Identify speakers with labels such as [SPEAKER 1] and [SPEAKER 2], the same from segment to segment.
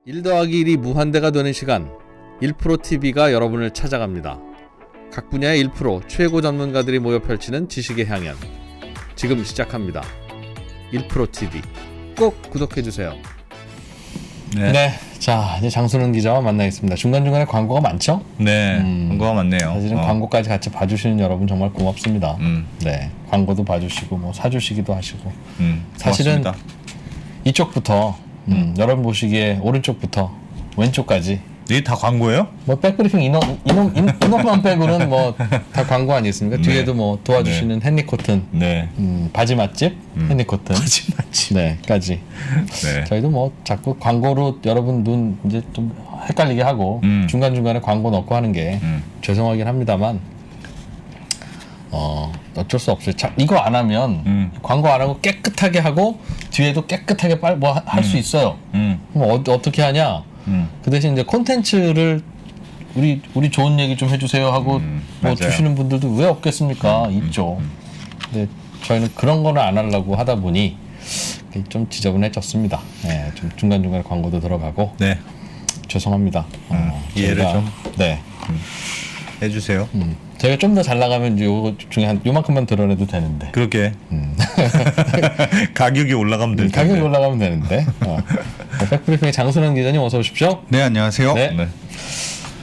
[SPEAKER 1] 1 더하기 1이 무한대가 되는 시간 1프로TV가 여러분을 찾아갑니다. 각 분야의 1프로 최고 전문가들이 모여 펼치는 지식의 향연 지금 시작합니다. 1프로TV 꼭 구독해주세요.
[SPEAKER 2] 네. 자, 이제 장순원 기자와 만나겠습니다. 중간중간에 광고가 많죠?
[SPEAKER 3] 네, 광고가 많네요.
[SPEAKER 2] 사실은 광고까지 같이 봐주시는 여러분 정말 고맙습니다. 네, 광고도 봐주시고 뭐 사주시기도 하시고 사실은
[SPEAKER 3] 고맙습니다.
[SPEAKER 2] 이쪽부터 여러분 보시기에 오른쪽부터 왼쪽까지
[SPEAKER 3] 이게 다 광고예요?
[SPEAKER 2] 뭐 백브리핑 인원만 빼고는 뭐 다 광고 아니겠습니까? 뒤에도 뭐 도와주시는 헨리 코튼,
[SPEAKER 3] 네.
[SPEAKER 2] 바지 맛집 헨리 코튼,
[SPEAKER 3] 바지 맛집.
[SPEAKER 2] 네까지.
[SPEAKER 3] 네.
[SPEAKER 2] 저희도 뭐 자꾸 광고로 여러분 눈 이제 좀 헷갈리게 하고 중간 중간에 광고 넣고 하는 게 죄송하긴 합니다만 어쩔 수 없어요. 자, 이거 안 하면 광고 안 하고 깨끗하게 하고 뒤에도 깨끗하게 빨리 뭐 할 수 있어요. 그럼 어떻게 하냐? 그 대신 이제 콘텐츠를 우리 좋은 얘기 좀 해주세요 하고 뭐
[SPEAKER 3] 맞아요.
[SPEAKER 2] 주시는 분들도 왜 없겠습니까? 있죠. 근데 저희는 그런 거는 안 하려고 하다 보니 좀 지저분해졌습니다. 네, 좀 중간중간에 광고도 들어가고
[SPEAKER 3] 네.
[SPEAKER 2] 죄송합니다.
[SPEAKER 3] 이해를
[SPEAKER 2] 저희가,
[SPEAKER 3] 좀
[SPEAKER 2] 네.
[SPEAKER 3] 해주세요.
[SPEAKER 2] 저희가 좀 더 잘 나가면 이제 요거 중에 한 요만큼만 드러내도 되는데
[SPEAKER 3] 그렇게 가격이 올라가면 될 텐데.
[SPEAKER 2] 가격이 올라가면 되는데 백브리핑의 장순원 기자님 어서 오십시오.
[SPEAKER 4] 네, 안녕하세요.
[SPEAKER 2] 네.
[SPEAKER 3] 네.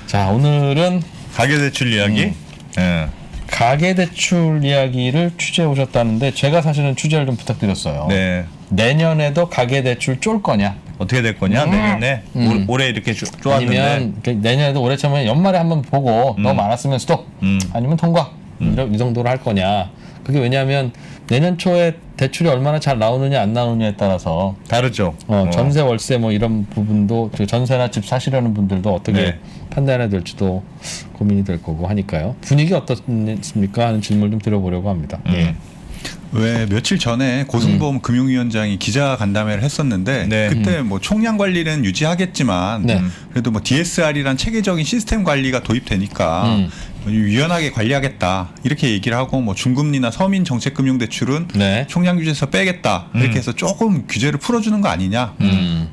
[SPEAKER 2] 자, 오늘은
[SPEAKER 3] 가계대출 이야기. 네.
[SPEAKER 2] 가계대출 이야기를 취재해 오셨다는데 제가 사실은 취재를 좀 부탁드렸어요.
[SPEAKER 3] 네.
[SPEAKER 2] 내년에도 가계대출 쫄 거냐?
[SPEAKER 3] 어떻게 될 거냐 내년에 올해 이렇게 좋았는데
[SPEAKER 2] 아니면 내년에도 올해 처음에 연말에 한번 보고 너무 많았으면 스톱 아니면 통과 이 정도로 할 거냐? 그게 왜냐하면 내년 초에 대출이 얼마나 잘 나오느냐 안 나오느냐에 따라서
[SPEAKER 3] 다르죠.
[SPEAKER 2] 전세 월세 뭐 이런 부분도 전세나 집 사시려는 분들도 어떻게
[SPEAKER 3] 네.
[SPEAKER 2] 판단해야 될지도 고민이 될 거고 하니까요. 분위기 어떻습니까? 하는 질문을 좀 드려보려고 합니다. 예.
[SPEAKER 4] 왜 며칠 전에 고승범 금융위원장이 기자 간담회를 했었는데
[SPEAKER 3] 네.
[SPEAKER 4] 그때 뭐 총량 관리는 유지하겠지만
[SPEAKER 2] 네.
[SPEAKER 4] 그래도 뭐 DSR이란 체계적인 시스템 관리가 도입되니까 유연하게 관리하겠다 이렇게 얘기를 하고 뭐 중금리나 서민 정책금융대출은
[SPEAKER 2] 네.
[SPEAKER 4] 총량 규제에서 빼겠다 이렇게 해서 조금 규제를 풀어주는 거 아니냐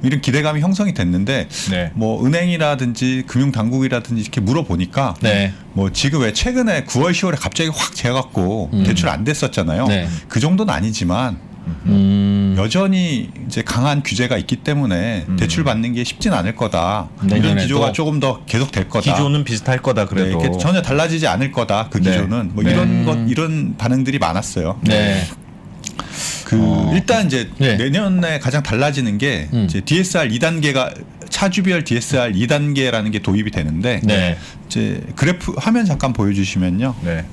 [SPEAKER 4] 이런 기대감이 형성이 됐는데
[SPEAKER 3] 네.
[SPEAKER 4] 뭐 은행이라든지 금융당국이라든지 이렇게 물어보니까
[SPEAKER 2] 네.
[SPEAKER 4] 뭐 지금 왜 최근에 9월 10월에 갑자기 확 재갖고 대출 안 됐었잖아요.
[SPEAKER 2] 네.
[SPEAKER 4] 그 정도는 아니지만 여전히 이제 강한 규제가 있기 때문에 대출 받는 게 쉽진 않을 거다. 이런
[SPEAKER 2] 내년에도?
[SPEAKER 4] 기조가 조금 더 계속 될 거다.
[SPEAKER 3] 기조는 비슷할 거다
[SPEAKER 4] 네,
[SPEAKER 3] 그래도.
[SPEAKER 4] 이게 전혀 달라지지 않을 거다. 그
[SPEAKER 3] 네.
[SPEAKER 4] 기조는 뭐
[SPEAKER 3] 네.
[SPEAKER 4] 이런 반응들이 많았어요.
[SPEAKER 2] 네.
[SPEAKER 4] 일단 이제
[SPEAKER 2] 네.
[SPEAKER 4] 내년에 가장 달라지는 게 이제 DSR 2단계가 차주별 DSR 2단계라는 게 도입이 되는데
[SPEAKER 2] 네.
[SPEAKER 4] 이제 그래프 화면 잠깐 보여주시면요.
[SPEAKER 3] 네.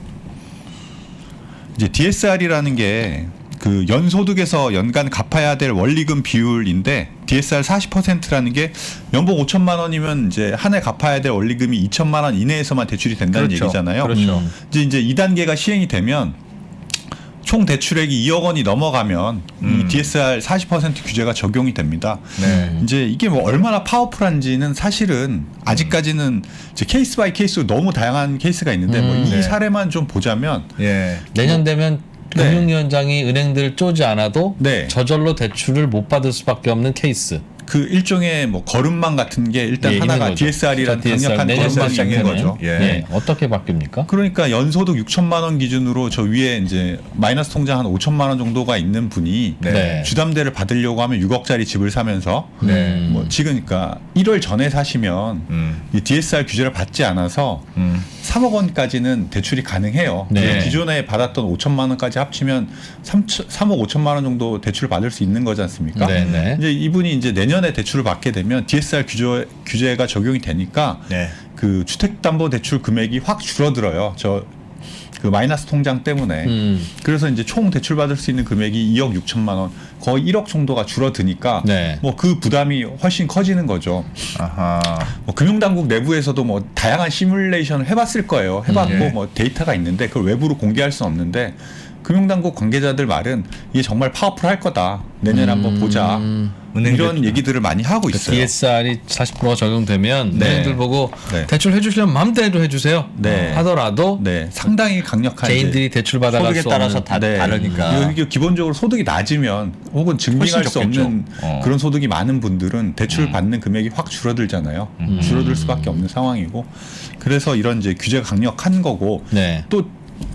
[SPEAKER 4] 이제 DSR이라는 게 그 연소득에서 연간 갚아야 될 원리금 비율인데 DSR 40%라는 게 연봉 5천만 원이면 이제 한 해 갚아야 될 원리금이 2천만 원 이내에서만 대출이 된다는
[SPEAKER 3] 그렇죠.
[SPEAKER 4] 얘기잖아요.
[SPEAKER 3] 그렇죠.
[SPEAKER 4] 이제 2단계가 시행이 되면 총 대출액이 2억 원이 넘어가면 이 DSR 40% 규제가 적용이 됩니다.
[SPEAKER 3] 네.
[SPEAKER 4] 이제 이게 뭐 얼마나 파워풀한지는 사실은 아직까지는 이제 케이스 바이 케이스로 너무 다양한 케이스가 있는데 뭐 이
[SPEAKER 3] 네.
[SPEAKER 4] 사례만 좀 보자면
[SPEAKER 3] 예.
[SPEAKER 2] 내년 되면
[SPEAKER 4] 네.
[SPEAKER 2] 금융위원장이 은행들을 쪼지 않아도
[SPEAKER 4] 네.
[SPEAKER 2] 저절로 대출을 못 받을 수밖에 없는 케이스.
[SPEAKER 4] 그 일종의 뭐 걸음망 같은 게 일단
[SPEAKER 2] 예,
[SPEAKER 4] 하나가
[SPEAKER 2] 있는 거죠.
[SPEAKER 4] DSR이라는
[SPEAKER 2] DSR
[SPEAKER 4] 강력한
[SPEAKER 2] 내년부터
[SPEAKER 4] 걸음망이 있는
[SPEAKER 2] 시작되는.
[SPEAKER 4] 거죠.
[SPEAKER 3] 예.
[SPEAKER 2] 예. 어떻게 바뀝니까?
[SPEAKER 4] 그러니까 연소득 6천만 원 기준으로 저 위에 이제 마이너스 통장 한 5천만 원 정도가 있는 분이
[SPEAKER 2] 네.
[SPEAKER 4] 주담대를 받으려고 하면 6억짜리 집을 사면서
[SPEAKER 3] 네.
[SPEAKER 4] 뭐 지금 그러니까 1월 전에 사시면 이 DSR 규제를 받지 않아서 3억 원까지는 대출이 가능해요.
[SPEAKER 2] 네.
[SPEAKER 4] 그래서 기존에 받았던 5천만 원까지 합치면 3억 5천만 원 정도 대출을 받을 수 있는 거지 않습니까?
[SPEAKER 2] 네, 네.
[SPEAKER 4] 이제 이분이 이제 내년에 대출을 받게 되면 DSR 규제가 적용이 되니까
[SPEAKER 3] 네.
[SPEAKER 4] 그 주택담보대출 금액이 확 줄어들어요. 그 마이너스 통장 때문에. 그래서 이제 총 대출 받을 수 있는 금액이 2억 6천만 원, 거의 1억 정도가 줄어드니까
[SPEAKER 2] 네.
[SPEAKER 4] 뭐 그 부담이 훨씬 커지는 거죠.
[SPEAKER 3] 아하.
[SPEAKER 4] 뭐 금융당국 내부에서도 뭐 다양한 시뮬레이션을 해봤을 거예요. 해봤고 뭐 데이터가 있는데 그걸 외부로 공개할 수는 없는데 금융당국 관계자들 말은 이게 정말 파워풀할 거다. 내년에 한번 보자. 이런 얘기들을 많이 하고 있어요.
[SPEAKER 2] DSR이 40%가 적용되면
[SPEAKER 4] 네.
[SPEAKER 2] 은행들 보고
[SPEAKER 4] 네.
[SPEAKER 2] 대출 해주시려면 마음대로 해주세요.
[SPEAKER 4] 네.
[SPEAKER 2] 하더라도
[SPEAKER 4] 네, 상당히 강력한
[SPEAKER 2] 개인들이 대출 받아갈
[SPEAKER 3] 소득에
[SPEAKER 2] 수
[SPEAKER 3] 따라서
[SPEAKER 2] 없는
[SPEAKER 3] 다 다르니까.
[SPEAKER 4] 이게 기본적으로 소득이 낮으면 혹은 증빙할
[SPEAKER 3] 훨씬
[SPEAKER 4] 수 없는
[SPEAKER 3] 적겠죠.
[SPEAKER 4] 그런 소득이 많은 분들은 대출을 받는 금액이 확 줄어들잖아요. 줄어들 수밖에 없는 상황이고 그래서 이런 이제 규제가 강력한 거고
[SPEAKER 2] 네.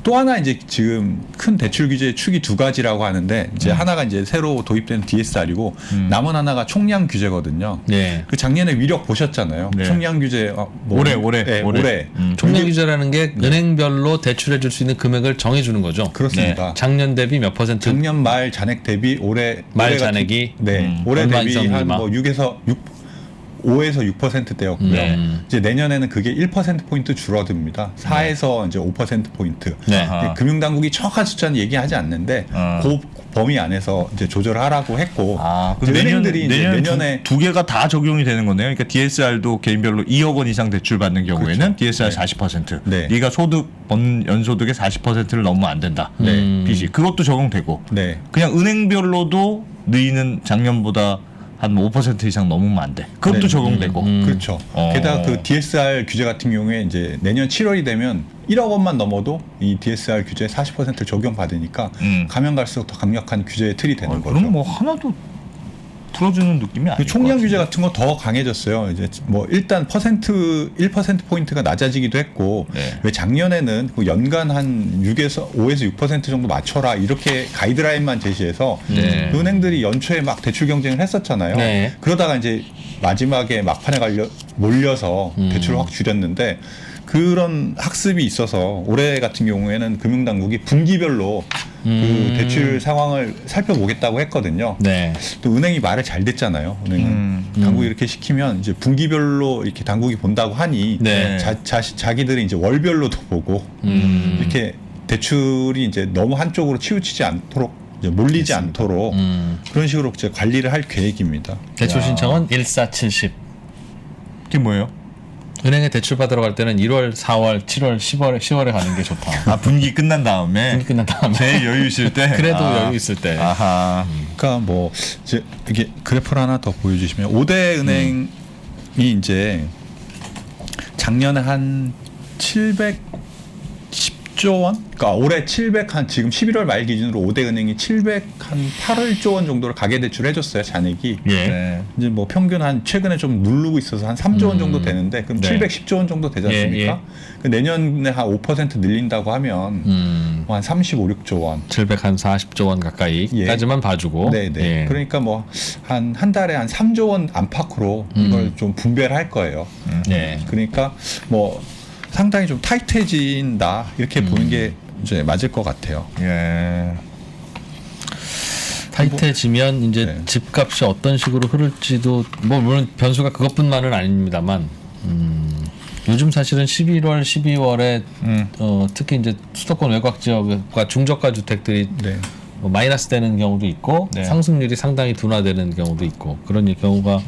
[SPEAKER 4] 또 하나 이제 지금 큰 대출 규제의 축이 두 가지라고 하는데 이제 하나가 이제 새로 도입된 DSR이고 남은 하나가 총량 규제거든요.
[SPEAKER 2] 네.
[SPEAKER 4] 그 작년에 위력 보셨잖아요.
[SPEAKER 3] 네.
[SPEAKER 4] 총량 규제
[SPEAKER 3] 올해.
[SPEAKER 4] 네, 올해
[SPEAKER 2] 총량 규제라는 게 은행별로 대출해 줄 수 있는 금액을 정해주는 거죠.
[SPEAKER 4] 그렇습니다.
[SPEAKER 2] 작년 대비 몇 퍼센트?
[SPEAKER 4] 작년 말 잔액 대비 올해
[SPEAKER 2] 말
[SPEAKER 4] 올해 같은-
[SPEAKER 2] 잔액이?
[SPEAKER 4] 네 올해
[SPEAKER 2] 얼마
[SPEAKER 4] 대비
[SPEAKER 2] 이상
[SPEAKER 4] 한
[SPEAKER 2] 얼마?
[SPEAKER 4] 뭐 5에서 6%대였고요.
[SPEAKER 2] 네.
[SPEAKER 4] 이제 내년에는 그게 1% 포인트 줄어듭니다. 4에서 이제 5% 포인트.
[SPEAKER 2] 네.
[SPEAKER 3] 아하.
[SPEAKER 4] 금융당국이 정확한 숫자는 얘기하지 않는데 그 범위 안에서 이제 조절하라고 했고 이제 은행들이 이제 내년에
[SPEAKER 3] 두 개가 다 적용이 되는 거네요. 그러니까 DSR도 개인별로 2억 원 이상 대출 받는 경우에는 DSR 40%.
[SPEAKER 4] 네.
[SPEAKER 3] 네가 연소득의 40%를 넘으면 안 된다. 빚이 그것도 적용되고.
[SPEAKER 4] 네.
[SPEAKER 3] 그냥 은행별로도 너희는 작년보다 한 5% 이상 넘으면 안 돼. 그것도
[SPEAKER 4] 네.
[SPEAKER 3] 적용되고.
[SPEAKER 4] 그렇죠. 게다가 그 DSR 규제 같은 경우에 이제 내년 7월이 되면 1억 원만 넘어도 이 DSR 규제 40%를 적용받으니까 가면 갈수록 더 강력한 규제의 틀이 되는 거죠.
[SPEAKER 3] 그럼 뭐 하나도 풀어주는 느낌이 아니고.
[SPEAKER 4] 그 총량 규제 같은 거 더 강해졌어요. 이제 뭐 일단 1% 포인트가 낮아지기도 했고
[SPEAKER 3] 네.
[SPEAKER 4] 왜 작년에는 그 연간 한 5에서 6% 정도 맞춰라 이렇게 가이드라인만 제시해서
[SPEAKER 2] 네.
[SPEAKER 4] 그 은행들이 연초에 막 대출 경쟁을 했었잖아요.
[SPEAKER 2] 네.
[SPEAKER 4] 그러다가 이제 마지막에 막판에 몰려서 대출을 확 줄였는데 그런 학습이 있어서 올해 같은 경우에는 금융당국이 분기별로 그 대출 상황을 살펴보겠다고 했거든요.
[SPEAKER 2] 네.
[SPEAKER 4] 또 은행이 말을 잘 듣잖아요. 은행은 당국이 이렇게 시키면 이제 분기별로 이렇게 당국이 본다고 하니
[SPEAKER 2] 네.
[SPEAKER 4] 자기들이 이제 월별로도 보고 이렇게 대출이 이제 너무 한쪽으로 치우치지 않도록 이제 몰리지 않도록 그런 식으로 이제 관리를 할 계획입니다.
[SPEAKER 2] 대출 신청은 1470.
[SPEAKER 3] 그게 뭐예요?
[SPEAKER 2] 은행에 대출 받으러 갈 때는 1월, 4월, 7월, 10월에 가는 게 좋다.
[SPEAKER 3] 아 분기 끝난 다음에.
[SPEAKER 2] 분기 끝난 다음에.
[SPEAKER 3] 제일 여유 있을 때.
[SPEAKER 2] 그래도 여유 있을 때.
[SPEAKER 3] 아하.
[SPEAKER 4] 그러니까 뭐 이제 이게 그래프를 하나 더 보여주시면 5대 은행이 이제 작년에 한 710조 원? 그러니까 올해 700 한 지금 11월 말 기준으로 5대 은행이 700 한 8조 원 정도를 가계 대출을 해줬어요 잔액이.
[SPEAKER 2] 예.
[SPEAKER 3] 네.
[SPEAKER 4] 이제 뭐 평균 한 최근에 좀 누르고 있어서 한 3조 원 정도 되는데 그럼
[SPEAKER 2] 네.
[SPEAKER 4] 710조 원 정도 되지 않습니까?
[SPEAKER 2] 예.
[SPEAKER 4] 그 내년에 한 5% 늘린다고 하면 한 35, 6조 원.
[SPEAKER 2] 740조 원 가까이까지만 봐주고.
[SPEAKER 4] 네네.
[SPEAKER 2] 예.
[SPEAKER 4] 그러니까 뭐 한 달에 한 3조 원 안팎으로 이걸 좀 분배를 할 거예요.
[SPEAKER 2] 네.
[SPEAKER 4] 그러니까 뭐 상당히 좀 타이트해진다 이렇게 보는 게 이제 맞을 것 같아요.
[SPEAKER 3] 예.
[SPEAKER 2] 타이트해지면 이제
[SPEAKER 4] 네.
[SPEAKER 2] 집값이 어떤 식으로 흐를지도 뭐 물론 변수가 그것뿐만은 아닙니다만 요즘 사실은 11월, 12월에 특히 이제 수도권 외곽 지역과 중저가 주택들이
[SPEAKER 4] 네.
[SPEAKER 2] 뭐 마이너스 되는 경우도 있고
[SPEAKER 3] 네.
[SPEAKER 2] 상승률이 상당히 둔화되는 경우도 있고 그런 경우가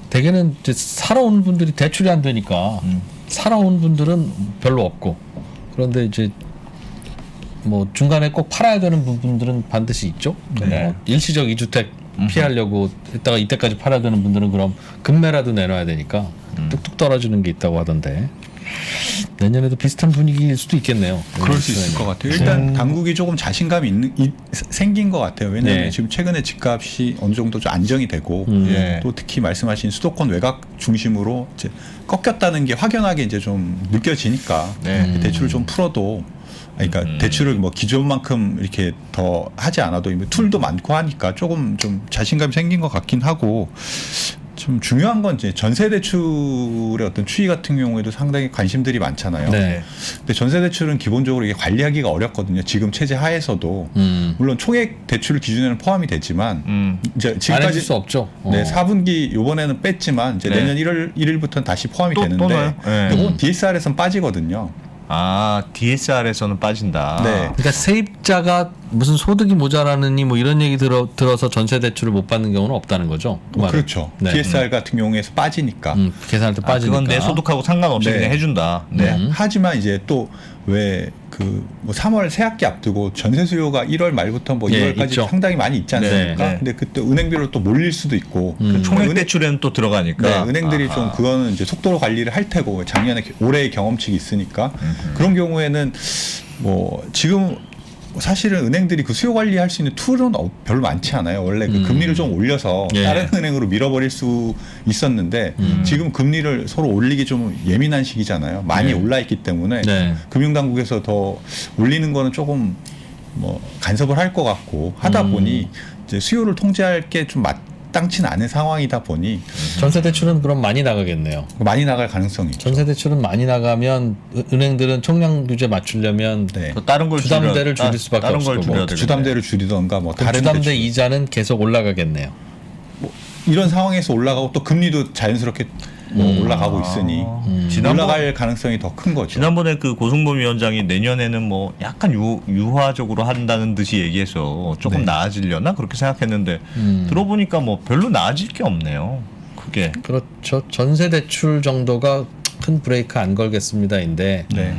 [SPEAKER 2] 대개는 이제 살아오는 분들이 대출이 안 되니까 살아온 분들은 별로 없고 그런데 이제 뭐 중간에 꼭 팔아야 되는 부분들은 반드시 있죠. 뭐 일시적 이주택 피하려고 했다가 이때까지 팔아야 되는 분들은 그럼 금매라도 내놔야 되니까 뚝뚝 떨어지는 게 있다고 하던데 내년에도 비슷한 분위기일 수도 있겠네요.
[SPEAKER 4] 그럴 수 있을 것 같아요. 일단 당국이 조금 자신감이 생긴 것 같아요. 왜냐하면
[SPEAKER 2] 네.
[SPEAKER 4] 지금 최근에 집값이 어느 정도 좀 안정이 되고
[SPEAKER 3] 예.
[SPEAKER 4] 또 특히 말씀하신 수도권 외곽 중심으로 이제 꺾였다는 게 확연하게 이제 좀 느껴지니까
[SPEAKER 3] 네.
[SPEAKER 4] 대출을 좀 풀어도 그러니까 대출을 뭐 기존만큼 이렇게 더 하지 않아도 툴도 많고 하니까 조금 좀 자신감이 생긴 것 같긴 하고 좀 중요한 건 이제 전세 대출의 어떤 추이 같은 경우에도 상당히 관심들이 많잖아요.
[SPEAKER 2] 네.
[SPEAKER 4] 근데 전세 대출은 기본적으로 이게 관리하기가 어렵거든요. 지금 체제 하에서도 물론 총액 대출 기준에는 포함이 되지만 이제
[SPEAKER 2] 안 해줄
[SPEAKER 4] 지금까지
[SPEAKER 2] 수 없죠.
[SPEAKER 4] 네, 4분기 요번에는 뺐지만 이제
[SPEAKER 3] 네.
[SPEAKER 4] 내년 1월 1일부터는 다시 포함이
[SPEAKER 3] 또
[SPEAKER 4] 되는데
[SPEAKER 3] 넣어요? 네.
[SPEAKER 4] 그건 DSR에선 빠지거든요.
[SPEAKER 3] 아 DSR에서는 빠진다.
[SPEAKER 4] 네.
[SPEAKER 2] 그러니까 세입자가 무슨 소득이 모자라느니 뭐 이런 얘기 들어서 전세 대출을 못 받는 경우는 없다는 거죠. 그 말은.
[SPEAKER 4] 그렇죠.
[SPEAKER 2] 네.
[SPEAKER 4] DSR 같은 경우에서 빠지니까.
[SPEAKER 2] 계산할 때
[SPEAKER 3] 아,
[SPEAKER 2] 빠지니까.
[SPEAKER 3] 그건 내 소득하고 상관없이
[SPEAKER 4] 네.
[SPEAKER 3] 그냥 해준다.
[SPEAKER 4] 네. 하지만 이제 또 왜 뭐 3월 새학기 앞두고 전세 수요가 1월 말부터 뭐
[SPEAKER 2] 예,
[SPEAKER 4] 2월까지
[SPEAKER 2] 있죠.
[SPEAKER 4] 상당히 많이 있지 않습니까?
[SPEAKER 3] 네, 네.
[SPEAKER 4] 근데 그때 은행별로 또 몰릴 수도 있고
[SPEAKER 3] 그 총액
[SPEAKER 4] 은행-
[SPEAKER 3] 대출에는 또 들어가니까
[SPEAKER 4] 네, 은행들이 좀 그거는 이제 속도로 관리를 할 테고 작년에 올해의 경험칙이 있으니까 그런 경우에는 뭐 지금 사실은 은행들이 그 수요 관리할 수 있는 툴은 별로 많지 않아요. 원래 그 금리를 좀 올려서
[SPEAKER 2] 예.
[SPEAKER 4] 다른 은행으로 밀어버릴 수 있었는데 지금 금리를 서로 올리기 좀 예민한 시기잖아요. 많이 올라 있기 때문에
[SPEAKER 2] 네.
[SPEAKER 4] 금융당국에서 더 올리는 거는 조금 뭐 간섭을 할 것 같고 하다 보니 이제 수요를 통제할 게 좀 마땅치는 않은 상황이다 보니
[SPEAKER 2] 전세 대출은 그럼 많이 나가겠네요.
[SPEAKER 4] 많이 나갈 가능성이 있죠.
[SPEAKER 2] 전세 대출은 많이 나가면 은행들은 총량 규제 맞추려면
[SPEAKER 4] 네.
[SPEAKER 3] 또 다른 걸
[SPEAKER 2] 주담대를 줄일 수밖에
[SPEAKER 3] 다른
[SPEAKER 2] 없을
[SPEAKER 3] 걸
[SPEAKER 2] 거고.
[SPEAKER 3] 줄여야 되겠네.
[SPEAKER 4] 주담대를 줄이던가 뭐
[SPEAKER 2] 그럼
[SPEAKER 4] 다른
[SPEAKER 2] 주담대
[SPEAKER 4] 대출.
[SPEAKER 2] 이자는 계속 올라가겠네요.
[SPEAKER 4] 이런 상황에서 올라가고 또 금리도 자연스럽게 뭐 올라가고 있으니 올라갈 가능성이 더 큰 거죠.
[SPEAKER 3] 지난번에 그 고승범 위원장이 내년에는 뭐 약간 유화적으로 한다는 듯이 얘기해서 조금
[SPEAKER 4] 네.
[SPEAKER 3] 나아지려나 그렇게 생각했는데 들어보니까 뭐 별로 나아질 게 없네요. 그게.
[SPEAKER 2] 그렇죠. 전세 대출 정도가 큰 브레이크 안 걸겠습니다인데
[SPEAKER 4] 네.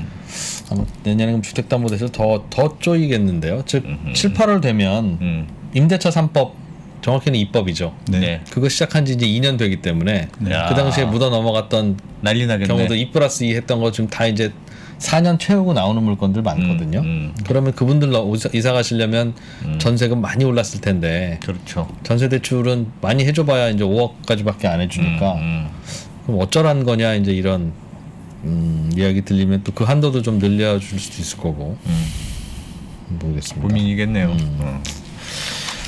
[SPEAKER 2] 아마 내년에 주택담보대출 더 쪼이겠는데요. 즉 7, 8월 되면 임대차 3법 정확히는 입법이죠.
[SPEAKER 4] 네.
[SPEAKER 3] 네.
[SPEAKER 2] 그거 시작한 지 이제 2년 되기 때문에
[SPEAKER 3] 야.
[SPEAKER 2] 그 당시에 묻어 넘어갔던
[SPEAKER 3] 난리 나겠네.
[SPEAKER 2] 경우도 2+2 했던 거 지금 다 이제 4년 채우고 나오는 물건들 많거든요. 그러면 그분들 이사 가시려면 전세금 많이 올랐을 텐데
[SPEAKER 3] 그렇죠.
[SPEAKER 2] 전세 대출은 많이 해줘봐야 이제 5억까지밖에 안 해주니까 그럼 어쩌란 거냐 이제 이런 이야기 들리면 또 그 한도도 좀 늘려줄 수도 있을 거고 모르겠습니다.
[SPEAKER 3] 고민이겠네요.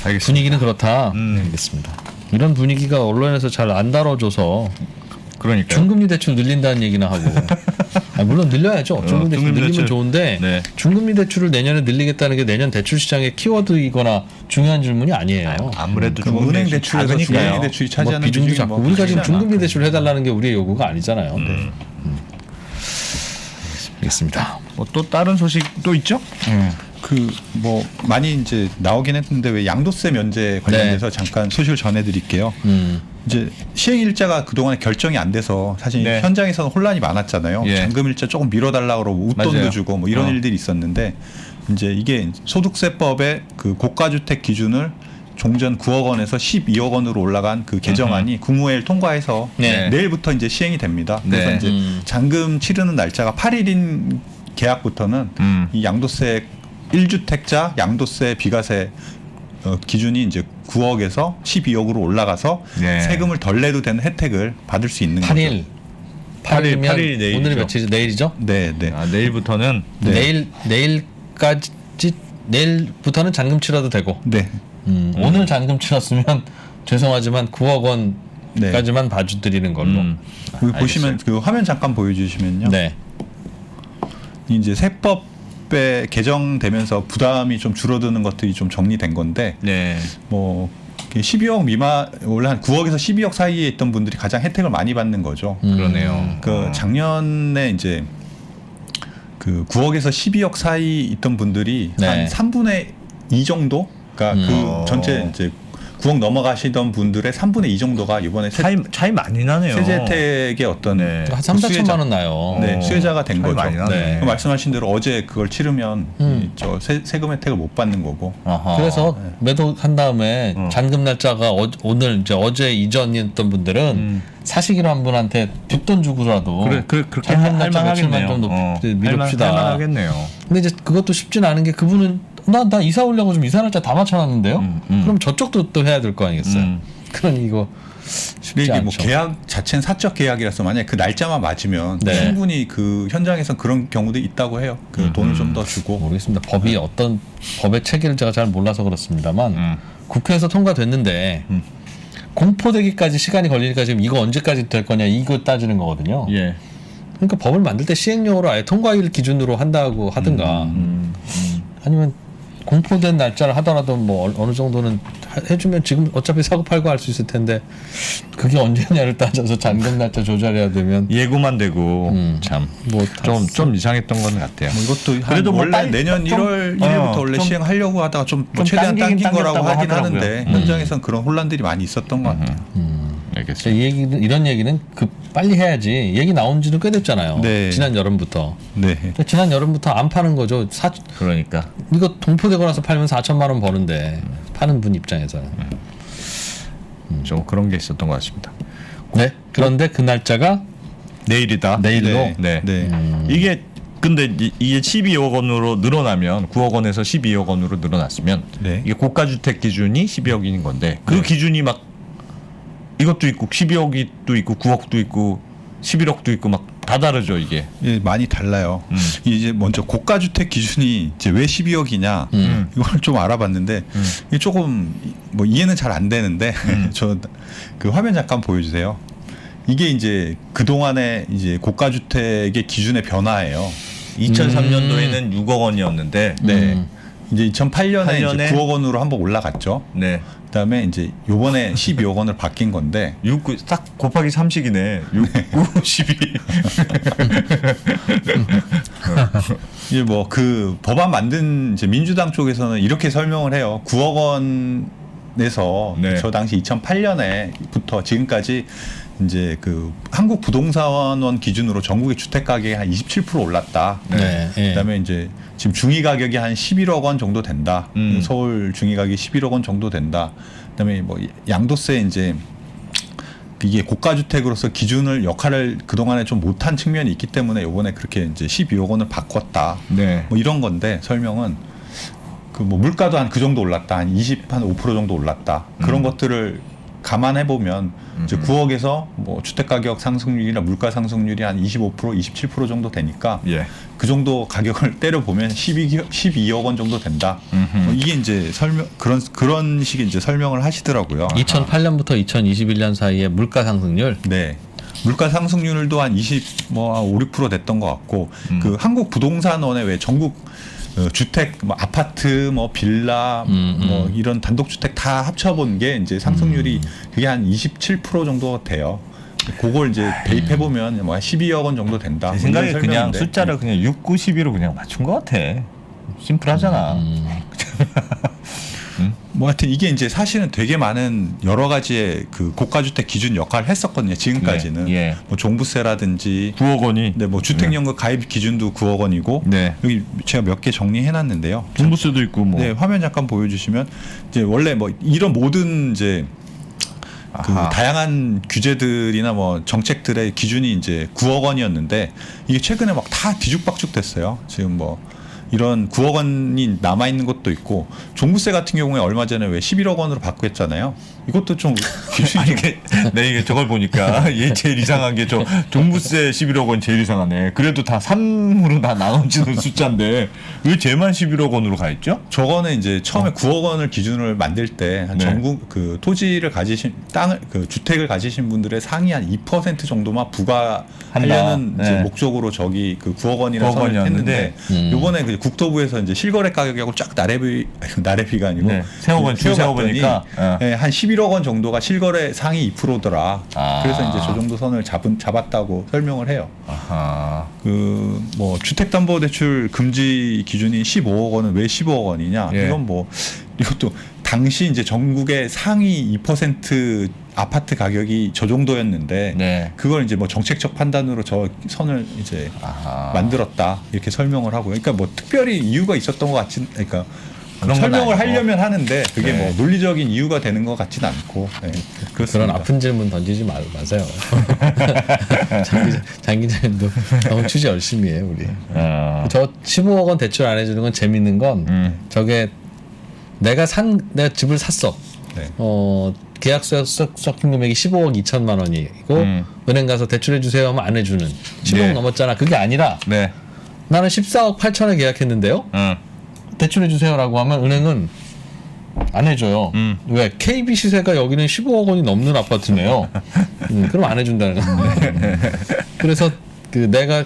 [SPEAKER 3] 알겠습니다.
[SPEAKER 2] 분위기는 그렇다. 알겠습니다. 이런 분위기가 언론에서 잘 안 다뤄줘서
[SPEAKER 3] 그러니까
[SPEAKER 2] 중금리 대출 늘린다는 얘기나 하고 물론 늘려야죠. 중금리 대출
[SPEAKER 3] 중금리
[SPEAKER 2] 늘리면
[SPEAKER 3] 대출.
[SPEAKER 2] 좋은데
[SPEAKER 3] 네.
[SPEAKER 2] 중금리 대출을 내년에 늘리겠다는 게 내년 대출 시장의 키워드이거나 중요한 질문이 아니에요.
[SPEAKER 3] 아무래도
[SPEAKER 4] 그럼 은행 대출에서 중금리
[SPEAKER 3] 작으니까요.
[SPEAKER 4] 대출이
[SPEAKER 2] 뭐
[SPEAKER 4] 차지하는
[SPEAKER 2] 비중도
[SPEAKER 4] 비중이
[SPEAKER 2] 작고
[SPEAKER 4] 뭐
[SPEAKER 2] 우리가 지금
[SPEAKER 4] 크지 않아.
[SPEAKER 2] 중금리 대출 해달라는 게 우리의 요구가 아니잖아요. 알겠습니다.
[SPEAKER 3] 뭐 또 다른 소식도 있죠?
[SPEAKER 4] 그 뭐 많이 이제 나오긴 했는데 왜 양도세 면제 관련해서 잠깐 소식을 전해드릴게요. 이제 시행 일자가 그동안에 결정이 안 돼서 사실
[SPEAKER 3] 네.
[SPEAKER 4] 현장에서는 혼란이 많았잖아요.
[SPEAKER 3] 예.
[SPEAKER 4] 잔금 일자 조금 밀어달라고 그러고 웃돈도
[SPEAKER 3] 맞아요.
[SPEAKER 4] 주고 뭐 이런
[SPEAKER 3] 어.
[SPEAKER 4] 일들이 있었는데 이제 이게 소득세법의 그 고가주택 기준을 종전 9억 원에서 12억 원으로 올라간 그 개정안이 국무회의를 통과해서
[SPEAKER 2] 네.
[SPEAKER 4] 내일부터 이제 시행이 됩니다. 그래서
[SPEAKER 3] 네.
[SPEAKER 4] 이제 잔금 치르는 날짜가 8일인 계약부터는 이 양도세 1주택자 양도세 비과세 기준이 이제 9억에서 12억으로 올라가서
[SPEAKER 3] 네.
[SPEAKER 4] 세금을 덜 내도 되는 혜택을 받을 수 있는
[SPEAKER 2] 8일.
[SPEAKER 3] 팔 일
[SPEAKER 2] 8일이면
[SPEAKER 3] 내일이죠.
[SPEAKER 2] 오늘이 며칠이죠? 내일이죠?
[SPEAKER 4] 거죠. 네, 네.
[SPEAKER 3] 아, 내일부터는
[SPEAKER 4] 네.
[SPEAKER 2] 내일까지 내일부터는 잔금 치러도 되고
[SPEAKER 4] 네.
[SPEAKER 2] 오늘 잔금 치렀으면 죄송하지만 9억
[SPEAKER 4] 네.
[SPEAKER 2] 원까지만 봐주드리는 걸로.
[SPEAKER 4] 여기 보시면 그 화면 잠깐 보여주시면요.
[SPEAKER 2] 네.
[SPEAKER 4] 이제 세법에 개정되면서 부담이 좀 줄어드는 것들이 좀 정리된 건데
[SPEAKER 3] 네.
[SPEAKER 4] 뭐 12억 미만 원래 한 9억에서 12억 사이에 있던 분들이 가장 혜택을 많이 받는 거죠.
[SPEAKER 3] 그러네요.
[SPEAKER 4] 그 작년에 이제 그 9억에서 12억 사이 있던 분들이
[SPEAKER 2] 네.
[SPEAKER 4] 한 3분의 2 정도, 그러니까 그 전체 이제 9억 넘어가시던 분들의 3분의 2 정도가 이번에
[SPEAKER 3] 차이 많이 나네요.
[SPEAKER 4] 세제 혜택의 어떤
[SPEAKER 3] 네.
[SPEAKER 2] 한 3, 4천만 원 나요.
[SPEAKER 4] 네, 수혜자가 된
[SPEAKER 3] 차이
[SPEAKER 4] 거죠.
[SPEAKER 3] 많이 나네.
[SPEAKER 2] 네.
[SPEAKER 4] 그 말씀하신 대로 어제 그걸 치르면 저 세금 혜택을 못 받는 거고.
[SPEAKER 3] 아하.
[SPEAKER 2] 그래서 매도한 다음에 잔금 날짜가 오늘 이제 어제 이전이었던 분들은 사시기로 한 분한테 뒷돈 주고라도
[SPEAKER 3] 그렇게
[SPEAKER 2] 잔금 날짜 며칠만 좀 미룹시다.
[SPEAKER 3] 할만하겠네요.
[SPEAKER 2] 근데 이제 그것도 쉽진 않은 게 그분은 나 이사 오려고 좀 이사 날짜 다 맞춰놨는데요. 그럼 저쪽도 또 해야 될 거 아니겠어요. 그러니 이거
[SPEAKER 4] 근데
[SPEAKER 2] 쉽지
[SPEAKER 4] 이게
[SPEAKER 2] 않죠.
[SPEAKER 4] 뭐 계약 자체는 사적 계약이라서 만약 그 날짜만 맞으면
[SPEAKER 2] 네.
[SPEAKER 4] 충분히 그 현장에서 그런 경우도 있다고 해요. 그 돈을 좀 더 주고.
[SPEAKER 2] 모르겠습니다. 법이 어떤 법의 체계를 제가 잘 몰라서 그렇습니다만 국회에서 통과됐는데 공포되기까지 시간이 걸리니까 지금 이거 언제까지 될 거냐 이거 따지는 거거든요.
[SPEAKER 3] 예.
[SPEAKER 2] 그러니까 법을 만들 때 시행령으로 아예 통과일 기준으로 한다고 하든가 아니면 공포된 날짜를 하더라도 뭐 어느 정도는 해주면 지금 어차피 사고 팔고 할 수 있을 텐데 그게 언제냐를 따져서 잔금 날짜 조절해야 되면
[SPEAKER 3] 예고만 되고 참
[SPEAKER 2] 뭐
[SPEAKER 3] 좀 이상했던 건 같아요.
[SPEAKER 4] 뭐 이것도 한
[SPEAKER 3] 그래도 뭐
[SPEAKER 4] 원래
[SPEAKER 3] 빨리
[SPEAKER 4] 내년
[SPEAKER 3] 좀-
[SPEAKER 4] 1월 1일부터 원래
[SPEAKER 3] 좀-
[SPEAKER 4] 시행하려고 하다가 좀
[SPEAKER 3] 좀
[SPEAKER 4] 최대한
[SPEAKER 3] 당기긴
[SPEAKER 4] 당긴 거라고
[SPEAKER 3] 당겼다고
[SPEAKER 4] 하긴
[SPEAKER 3] 하더라고요.
[SPEAKER 4] 하는데 현장에서는 그런 혼란들이 많이 있었던 것 같아요.
[SPEAKER 3] 알겠습니다. 모르겠어요.
[SPEAKER 2] 이런 얘기는 빨리 해야지. 얘기 나온 지는 꽤 됐잖아요.
[SPEAKER 4] 네.
[SPEAKER 2] 지난 여름부터.
[SPEAKER 4] 네.
[SPEAKER 2] 근데 지난 여름부터 안 파는 거죠.
[SPEAKER 3] 그러니까
[SPEAKER 2] 이거 동포되고 나서 팔면 4천만 원 버는데 파는 분 입장에서는.
[SPEAKER 3] 좀 그런 게 있었던 것 같습니다.
[SPEAKER 2] 네. 그런데 그 날짜가
[SPEAKER 3] 내일이다.
[SPEAKER 2] 내일로.
[SPEAKER 3] 네.
[SPEAKER 4] 네.
[SPEAKER 3] 이게 근데 이게 12억 원으로 늘어나면 9억 원에서 12억 원으로 늘어났으면
[SPEAKER 4] 네.
[SPEAKER 3] 이게 고가주택 기준이 12억인 건데 그 기준이 막 이것도 있고 12억도 있고 9억도 있고 11억도 있고 막 다 다르죠 이게.
[SPEAKER 4] 예, 많이 달라요. 이제 먼저 고가주택 기준이 이제 왜 12억이냐 이걸 좀 알아봤는데 이게 조금 뭐 이해는 잘 안 되는데 저 그 화면 잠깐 보여주세요. 이게 이제 그 동안의 이제 고가주택의 기준의 변화예요.
[SPEAKER 3] 2003년도에는 6억 원이었는데
[SPEAKER 4] 네. 이제 2008년에
[SPEAKER 3] 년에
[SPEAKER 4] 이제 9억 원으로 한번 올라갔죠.
[SPEAKER 3] 네.
[SPEAKER 4] 그다음에 이제 요번에 12억 원을 바뀐 건데
[SPEAKER 3] 6, 9, 딱 곱하기 3씩이네. 6, 9, 12.
[SPEAKER 4] 이제 뭐 그 법안 만든 이제 민주당 쪽에서는 이렇게 설명을 해요. 9억 원에서
[SPEAKER 3] 네.
[SPEAKER 4] 저 당시 2008년에부터 지금까지 이제 그 한국 부동산원 기준으로 전국의 주택 가격이 한 27% 올랐다.
[SPEAKER 2] 네. 예.
[SPEAKER 4] 그다음에 이제 지금 중위 가격이 한 11억 원 정도 된다. 서울 중위 가격이 11억 원 정도 된다. 그다음에 뭐 양도세 이제 이게 고가 주택으로서 기준을 역할을 그 동안에 좀 못한 측면이 있기 때문에 이번에 그렇게 이제 12억 원을 바꿨다.
[SPEAKER 3] 네.
[SPEAKER 4] 뭐 이런 건데 설명은 그 뭐 물가도 한 그 정도 올랐다. 한 5% 정도 올랐다. 그런 것들을 감안해 보면 이제 9억에서 뭐 주택 가격 상승률이나 물가 상승률이 한 25%, 27% 정도 되니까
[SPEAKER 3] 예.
[SPEAKER 4] 그 정도 가격을 때려 보면 12억 원 정도 된다. 뭐 이게 이제 설명 그런 식의 이제 설명을 하시더라고요.
[SPEAKER 2] 2008년부터 2021년 사이에 물가 상승률.
[SPEAKER 4] 네. 물가 상승률도 한 5, 6% 됐던 것 같고 그 한국 부동산원의 왜 전국 주택, 뭐 아파트, 뭐 빌라, 뭐 이런 단독주택 다 합쳐본 게 이제 상승률이 그게 한 27% 정도 돼요. 그걸 이제 대입해 보면 뭐 12억 원 정도 된다.
[SPEAKER 3] 제 생각에
[SPEAKER 4] 이런
[SPEAKER 3] 그냥
[SPEAKER 4] 설명인데.
[SPEAKER 3] 숫자를 그냥 6, 9, 12로 그냥 맞춘 것 같아. 심플하잖아.
[SPEAKER 4] 뭐 하여튼 이게 이제 사실은 되게 많은 여러 가지의 그 고가주택 기준 역할을 했었거든요. 지금까지는
[SPEAKER 3] 네, 예.
[SPEAKER 4] 뭐 종부세라든지
[SPEAKER 3] 9억 원이.
[SPEAKER 4] 네, 뭐 주택연금 가입 기준도 9억 원이고
[SPEAKER 3] 네.
[SPEAKER 4] 여기 제가 몇 개 정리해놨는데요.
[SPEAKER 3] 종부세도 있고 뭐.
[SPEAKER 4] 네, 화면 잠깐 보여주시면 이제 원래 뭐 이런 모든 이제 그
[SPEAKER 3] 아하.
[SPEAKER 4] 다양한 규제들이나 뭐 정책들의 기준이 이제 9억 원이었는데 이게 최근에 막 다 뒤죽박죽 됐어요. 지금 뭐 이런 9억 원이 남아 있는 것도 있고 종부세 같은 경우에 얼마 전에 왜 11억 원으로 바꾸었잖아요. 이것도 좀 기준이 좀
[SPEAKER 3] 내 이게 저걸 보니까 얘 제일 이상한 게 저 종부세 11억 원 제일 이상하네. 그래도 다 3으로 다 나눠지는 숫자인데 왜 쟤만 11억 원으로 가 있죠?
[SPEAKER 4] 저거는 이제 처음에 9억 원을 기준을 만들 때 한
[SPEAKER 3] 네.
[SPEAKER 4] 전국 그 토지를 가지신 땅을 그 주택을 가지신 분들의 상위 한 2% 정도만 부과하려는
[SPEAKER 3] 한다.
[SPEAKER 4] 이제
[SPEAKER 3] 네.
[SPEAKER 4] 목적으로 저기 그 9억 원이라는
[SPEAKER 3] 9억
[SPEAKER 4] 선을
[SPEAKER 3] 원이었는데,
[SPEAKER 4] 했는데 요번에 그 국토부에서 이제 실거래 가격하고 쫙 나래비가 아니고
[SPEAKER 3] 네. 세워본 줄
[SPEAKER 4] 세워봤더니
[SPEAKER 3] 세워보니까,
[SPEAKER 4] 예, 한 11억 원 정도가 실거래 상위 2%더라.
[SPEAKER 3] 아.
[SPEAKER 4] 그래서 이제 저 정도 선을 잡았다고 설명을 해요.
[SPEAKER 3] 아하.
[SPEAKER 4] 그 뭐 주택담보대출 금지 기준인 15억 원은 왜 15억 원이냐?
[SPEAKER 3] 예.
[SPEAKER 4] 이건 뭐 이것도 당시 이제 전국의 상위 2% 아파트 가격이 저 정도였는데
[SPEAKER 3] 네.
[SPEAKER 4] 그걸 이제 뭐 정책적 판단으로 저 선을 이제
[SPEAKER 3] 아하.
[SPEAKER 4] 만들었다 이렇게 설명을 하고요. 그러니까 뭐 특별히 이유가 있었던 것 같진 그러니까
[SPEAKER 3] 그런 건
[SPEAKER 4] 설명을
[SPEAKER 3] 아니고.
[SPEAKER 4] 하려면 하는데 그게
[SPEAKER 3] 네.
[SPEAKER 4] 뭐 논리적인 이유가 되는 것 같진 않고 네,
[SPEAKER 2] 그런
[SPEAKER 4] 그렇습니다.
[SPEAKER 2] 아픈 질문 던지지 마세요. 장 기자님도 너무 취재 열심히 해요 우리. 저 15억 원 대출 안 해주는 건 재밌는 건 저게 내가 집을 샀어.
[SPEAKER 4] 네.
[SPEAKER 2] 계약서 섞인 금액이 15억 2천만 원이고 은행 가서 대출해 주세요 하면 안 해주는 15억
[SPEAKER 3] 네.
[SPEAKER 2] 넘었잖아. 그게 아니라
[SPEAKER 3] 네.
[SPEAKER 2] 나는 14억 8천에 계약했는데요. 대출해 주세요라고 하면 은행은 안 해줘요. 왜? KB 시세가 여기는 15억 원이 넘는 아파트네요. 그럼 안 해준다는 거예요. 그래서 그 내가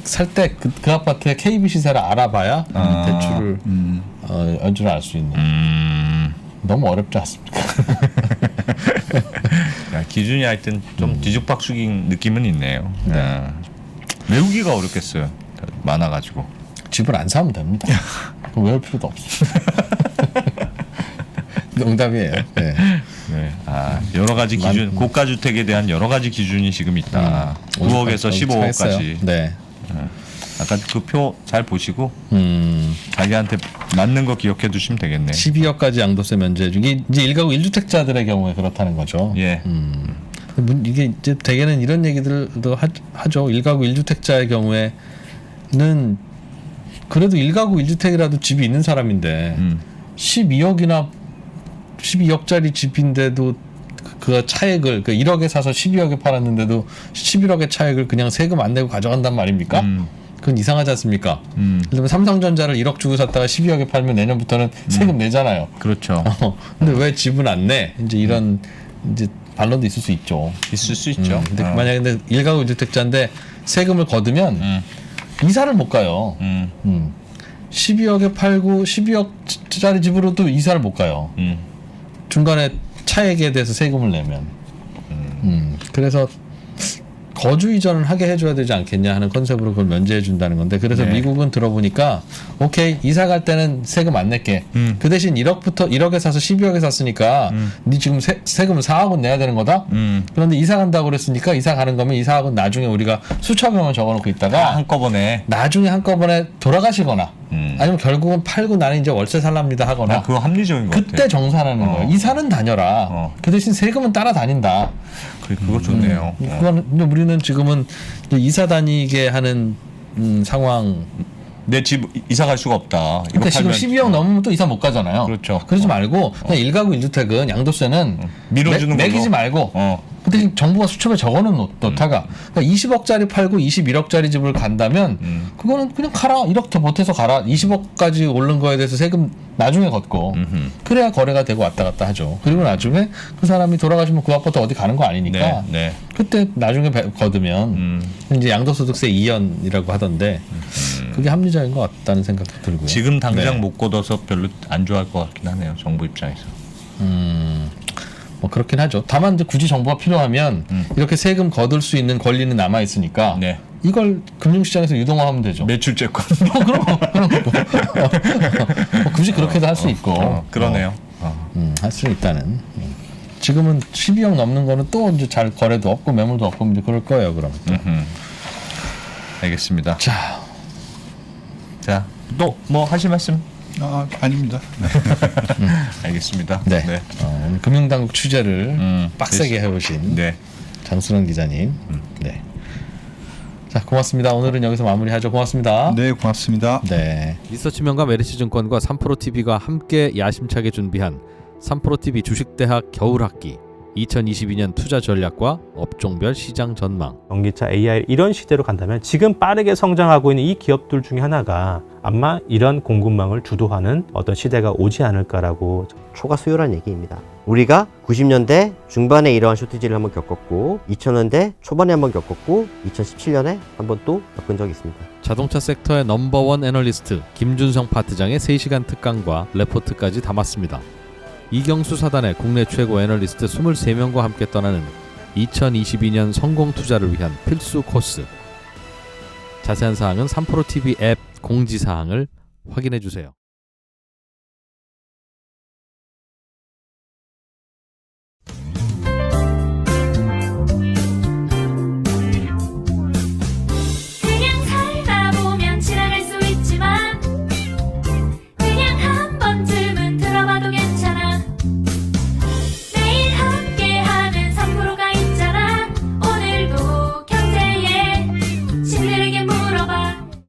[SPEAKER 2] 살 때 그 아파트의 KB 시세를 알아봐야 대출을 연주를 알 수 있는. 너무 어렵지 않습니까?
[SPEAKER 3] 야, 기준이 하여튼 좀 뒤죽박죽인 느낌은 있네요. 야. 외우기가 어렵겠어요. 많아가지고.
[SPEAKER 2] 집을 안 사면 됩니다. 그럼 외울 필요도 없어. 농담이에요. 네.
[SPEAKER 3] 네. 여러 가지 기준, 고가 주택에 대한 여러 가지 기준이 지금 있다. 9억에서 15억까지.
[SPEAKER 2] 네.
[SPEAKER 3] 아까 그 표 잘 보시고 자기한테 맞는 거 기억해 두시면 되겠네.
[SPEAKER 2] 12억까지 양도세 면제 중에 이제 1가구 1주택자들의 경우에 그렇다는 거죠.
[SPEAKER 3] 예.
[SPEAKER 2] 이게 이제 대개는 이런 얘기들도 하죠. 1가구 1주택자의 경우에는 그래도 1가구 1주택이라도 집이 있는 사람인데 12억짜리 집인데도 그 차액을 1억에 사서 12억에 팔았는데도 11억의 차액을 그냥 세금 안 내고 가져간단 말입니까? 그건 이상하지 않습니까? 예를 들면 삼성전자를 1억 주고 샀다가 12억에 팔면 내년부터는 세금 내잖아요.
[SPEAKER 3] 그렇죠.
[SPEAKER 2] 근데 왜 집은 안 내? 이제 이런 이제 반론도 있을 수 있죠.
[SPEAKER 3] 있을 수 있죠.
[SPEAKER 2] 근데 만약에 1가구 1주택자인데 세금을 거두면 이사를 못 가요. 12억에 팔고 12억짜리 집으로도 이사를 못 가요. 중간에 차액에 대해서 세금을 내면. 그래서 거주 이전을 하게 해줘야 되지 않겠냐 하는 컨셉으로 그걸 면제해 준다는 건데, 그래서
[SPEAKER 3] 네.
[SPEAKER 2] 미국은 들어보니까 오케이, 이사 갈 때는 세금 안 낼게. 그 대신 1억에 사서 12억에 샀으니까 네 지금 세금을 4억은 내야 되는 거다. 그런데 이사 간다고 그랬으니까 이사 가는 거면 이사학은 나중에 우리가 수첩에만 적어놓고 있다가
[SPEAKER 3] 한꺼번에.
[SPEAKER 2] 나중에 한꺼번에 돌아가시거나 아니면 결국은 팔고 나는 이제 월세 살랍니다 하거나
[SPEAKER 3] 그거 합리적인 것 같아.
[SPEAKER 2] 그때 정산하는 거예요. 이사는 다녀라. 그 대신 세금은 따라다닌다.
[SPEAKER 3] 그거 좋네요.
[SPEAKER 2] 그건 우리는 지금은 이사 다니게 하는 상황.
[SPEAKER 3] 내 집 이사 갈 수가 없다.
[SPEAKER 2] 그러니까 지금 12억 넘으면 또 이사 못 가잖아요.
[SPEAKER 3] 그렇죠.
[SPEAKER 2] 그러지 말고 그냥 1가구 1주택은 양도세는
[SPEAKER 3] 밀어주는 걸로.
[SPEAKER 2] 매기지 말고 그 대신 정부가 수첩에 적어놓다가 그러니까 20억짜리 팔고 21억짜리 집을 간다면 그거는 그냥 가라. 1억 더 보태서 가라. 20억까지 오른 거에 대해서 세금 나중에 걷고 그래야 거래가 되고 왔다 갔다 하죠. 그리고 나중에 그 사람이 돌아가시면 그 앞부터 어디 가는 거 아니니까
[SPEAKER 3] 네.
[SPEAKER 2] 그때 나중에 거두면 이제 양도소득세 이연이라고 하던데 그게 합리적인 것 같다는 생각도 들고요.
[SPEAKER 3] 지금 당장
[SPEAKER 2] 네.
[SPEAKER 3] 못 걷어서 별로 안 좋아할 것 같긴 하네요. 정부 입장에서.
[SPEAKER 2] 뭐 그렇긴 하죠. 다만 이제 굳이 정보가 필요하면 이렇게 세금 거둘 수 있는 권리는 남아 있으니까
[SPEAKER 3] 네.
[SPEAKER 2] 이걸 금융시장에서 유동화하면 되죠.
[SPEAKER 3] 매출채권.
[SPEAKER 2] 그럼 굳이 그렇게도 할 수 있고.
[SPEAKER 3] 그러네요.
[SPEAKER 2] 할 수 있다는. 지금은 12억 넘는 거는 또 이제 잘 거래도 없고 매물도 없고 이제 그럴 거예요. 그럼.
[SPEAKER 3] 알겠습니다.
[SPEAKER 2] 자,
[SPEAKER 3] 또 뭐 하실 말씀?
[SPEAKER 4] 아닙니다.
[SPEAKER 3] 알겠습니다.
[SPEAKER 2] 네. 오늘 금융당국 취재를 빡세게 해오신
[SPEAKER 3] 네.
[SPEAKER 2] 장순원 기자님. 네. 자, 고맙습니다. 오늘은 여기서 마무리하죠. 고맙습니다.
[SPEAKER 4] 네, 고맙습니다.
[SPEAKER 2] 네.
[SPEAKER 1] 리서치명가 메리츠증권과 3프로TV가 함께 야심차게 준비한 3프로TV 주식대학 겨울학기 2022년 투자 전략과 업종별 시장 전망.
[SPEAKER 5] 전기차, AI 이런 시대로 간다면 지금 빠르게 성장하고 있는 이 기업들 중에 하나가 아마 이런 공급망을 주도하는 어떤 시대가 오지 않을까라고.
[SPEAKER 6] 초과 수요란 얘기입니다. 우리가 90년대 중반에 이러한 쇼티지를 한번 겪었고 2000년대 초반에 한번 겪었고 2017년에 한번 또 겪은 적이 있습니다.
[SPEAKER 1] 자동차 섹터의 넘버원 애널리스트 김준성 파트장의 3시간 특강과 레포트까지 담았습니다. 이경수 사단의 국내 최고 애널리스트 23명과 함께 떠나는 2022년 성공 투자를 위한 필수 코스. 자세한 사항은 3프로TV 앱 공지사항을 확인해 주세요.